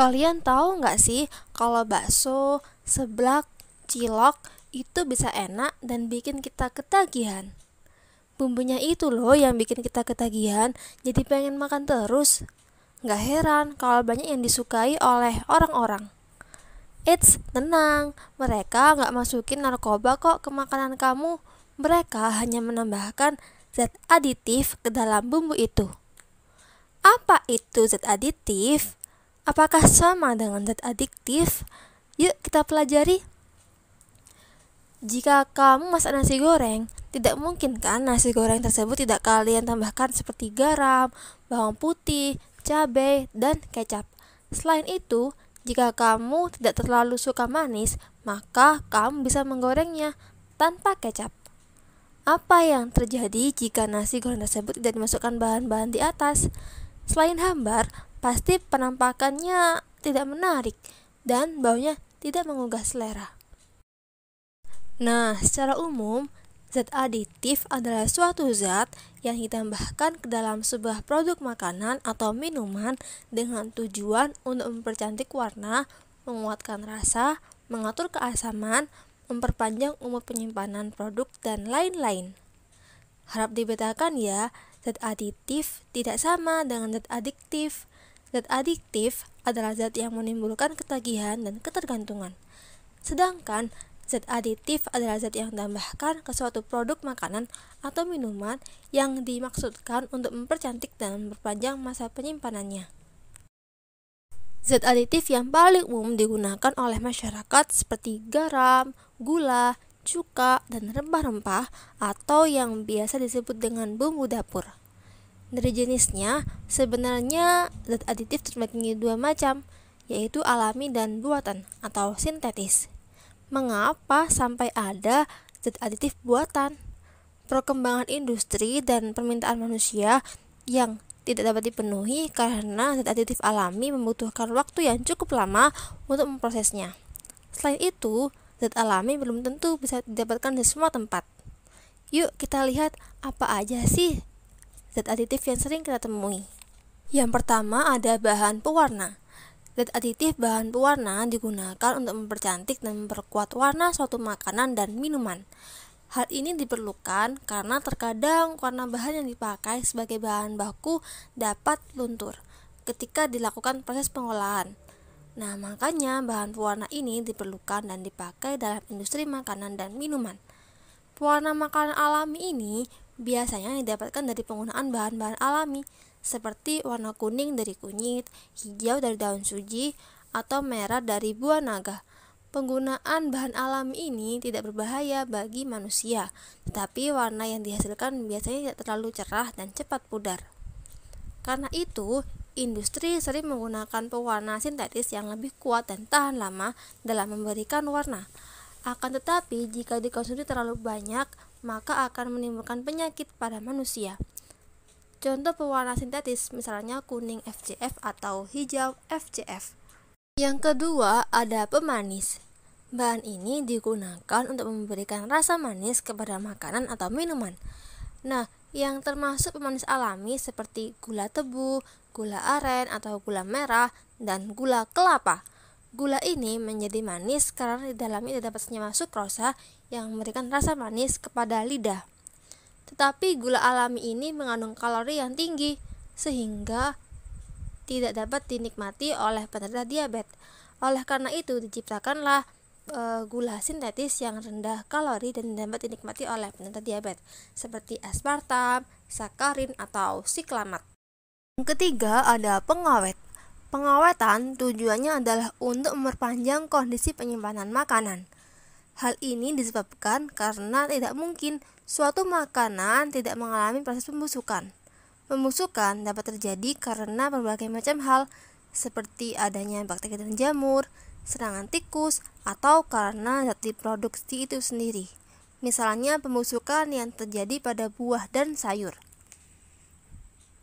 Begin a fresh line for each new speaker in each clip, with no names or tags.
Kalian tahu nggak sih kalau bakso, seblak, cilok itu bisa enak dan bikin kita ketagihan. Bumbunya itu loh yang bikin kita ketagihan, jadi pengen makan terus. Nggak heran kalau banyak yang disukai oleh orang-orang. Eits, tenang, mereka nggak masukin narkoba kok ke makanan kamu. Mereka hanya menambahkan zat aditif ke dalam bumbu itu. Apa itu zat aditif? Apakah sama dengan zat adiktif? Yuk kita pelajari. Jika kamu masak nasi goreng, tidak mungkin kan nasi goreng tersebut tidak kalian tambahkan seperti garam, bawang putih, cabai, dan kecap. Selain itu, jika kamu tidak terlalu suka manis, maka kamu bisa menggorengnya tanpa kecap. Apa yang terjadi jika nasi goreng tersebut tidak dimasukkan bahan-bahan di atas? Selain hambar, pasti penampakannya tidak menarik dan baunya tidak menggugah selera. Nah, secara umum, zat aditif adalah suatu zat yang ditambahkan ke dalam sebuah produk makanan atau minuman dengan tujuan untuk mempercantik warna, menguatkan rasa, mengatur keasaman, memperpanjang umur penyimpanan produk, dan lain-lain. Harap dibedakan ya, zat aditif tidak sama dengan zat adiktif. Zat adiktif adalah zat yang menimbulkan ketagihan dan ketergantungan. Sedangkan zat aditif adalah zat yang ditambahkan ke suatu produk makanan atau minuman yang dimaksudkan untuk mempercantik dan memperpanjang masa penyimpanannya. Zat aditif yang paling umum digunakan oleh masyarakat seperti garam, gula, cuka, dan rempah-rempah atau yang biasa disebut dengan bumbu dapur. Dari jenisnya, sebenarnya zat aditif terbagi dua macam, yaitu alami dan buatan atau sintetis. Mengapa sampai ada zat aditif buatan? Perkembangan industri dan permintaan manusia yang tidak dapat dipenuhi karena zat aditif alami membutuhkan waktu yang cukup lama untuk memprosesnya. Selain itu, zat alami belum tentu bisa didapatkan di semua tempat. Yuk kita lihat apa aja sih zat aditif yang sering kita temui. Yang pertama ada bahan pewarna. Zat aditif bahan pewarna digunakan untuk mempercantik dan memperkuat warna suatu makanan dan minuman. Hal ini diperlukan karena terkadang warna bahan yang dipakai sebagai bahan baku dapat luntur ketika dilakukan proses pengolahan. Nah, makanya bahan pewarna ini diperlukan dan dipakai dalam industri makanan dan minuman. Pewarna makanan alami ini biasanya didapatkan dari penggunaan bahan-bahan alami seperti warna kuning dari kunyit, hijau dari daun suji, atau merah dari buah naga. Penggunaan bahan alami ini tidak berbahaya bagi manusia, tetapi warna yang dihasilkan biasanya tidak terlalu cerah dan cepat pudar. Karena itu, industri sering menggunakan pewarna sintetis yang lebih kuat dan tahan lama dalam memberikan warna. Akan tetapi, jika dikonsumsi terlalu banyak, maka akan menimbulkan penyakit pada manusia. Contoh pewarna sintetis misalnya kuning FCF atau hijau FCF. Yang kedua ada pemanis. Bahan ini digunakan untuk memberikan rasa manis kepada makanan atau minuman. Nah, yang termasuk pemanis alami seperti gula tebu, gula aren atau gula merah, dan gula kelapa. Gula ini menjadi manis karena di dalamnya terdapat senyawa sukrosa yang memberikan rasa manis kepada lidah. Tetapi gula alami ini mengandung kalori yang tinggi sehingga tidak dapat dinikmati oleh penderita diabetes. Oleh karena itu diciptakanlah gula sintetis yang rendah kalori dan dapat dinikmati oleh penderita diabetes seperti aspartam, sakarin atau siklamat. Yang ketiga ada pengawet. Pengawetan tujuannya adalah untuk memperpanjang kondisi penyimpanan makanan. Hal ini disebabkan karena tidak mungkin suatu makanan tidak mengalami proses pembusukan. Pembusukan dapat terjadi karena berbagai macam hal, seperti adanya bakteri dan jamur, serangan tikus, atau karena zat diproduksi itu sendiri. Misalnya pembusukan yang terjadi pada buah dan sayur.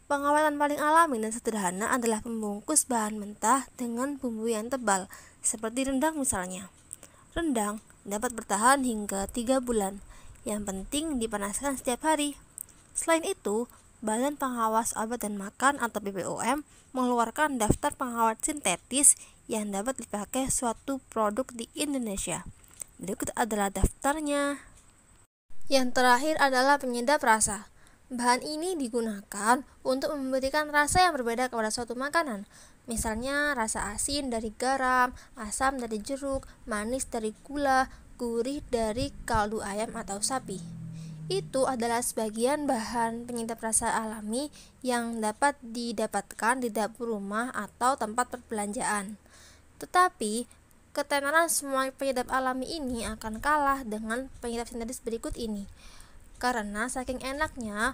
Pengawetan paling alami dan sederhana adalah membungkus bahan mentah dengan bumbu yang tebal, seperti rendang misalnya. Rendang dapat bertahan hingga 3 bulan. Yang penting dipanaskan setiap hari. Selain itu, Badan Pengawas Obat dan Makan atau BPOM mengeluarkan daftar pengawet sintetis yang dapat dipakai suatu produk di Indonesia. Berikut adalah daftarnya. Yang terakhir adalah penyedap rasa. Bahan ini digunakan untuk memberikan rasa yang berbeda kepada suatu makanan. Misalnya rasa asin dari garam, asam dari jeruk, manis dari gula, gurih dari kaldu ayam atau sapi. Itu adalah sebagian bahan penyedap rasa alami yang dapat didapatkan di dapur rumah atau tempat perbelanjaan. Tetapi, ketenaran semua penyedap alami ini akan kalah dengan penyedap sintetis berikut ini. Karena saking enaknya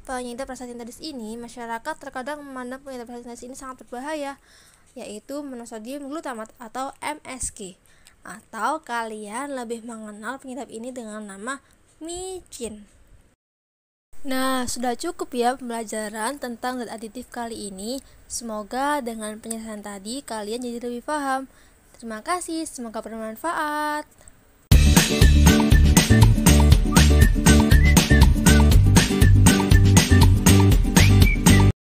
penyedap rasa sintetis ini, masyarakat terkadang memandang penyedap rasa sintetis ini sangat berbahaya, yaitu monosodium glutamat atau MSG. Atau kalian lebih mengenal penyedap ini dengan nama micin. Nah, sudah cukup ya pembelajaran tentang zat aditif kali ini. Semoga dengan penjelasan tadi kalian jadi lebih paham. Terima kasih, semoga bermanfaat.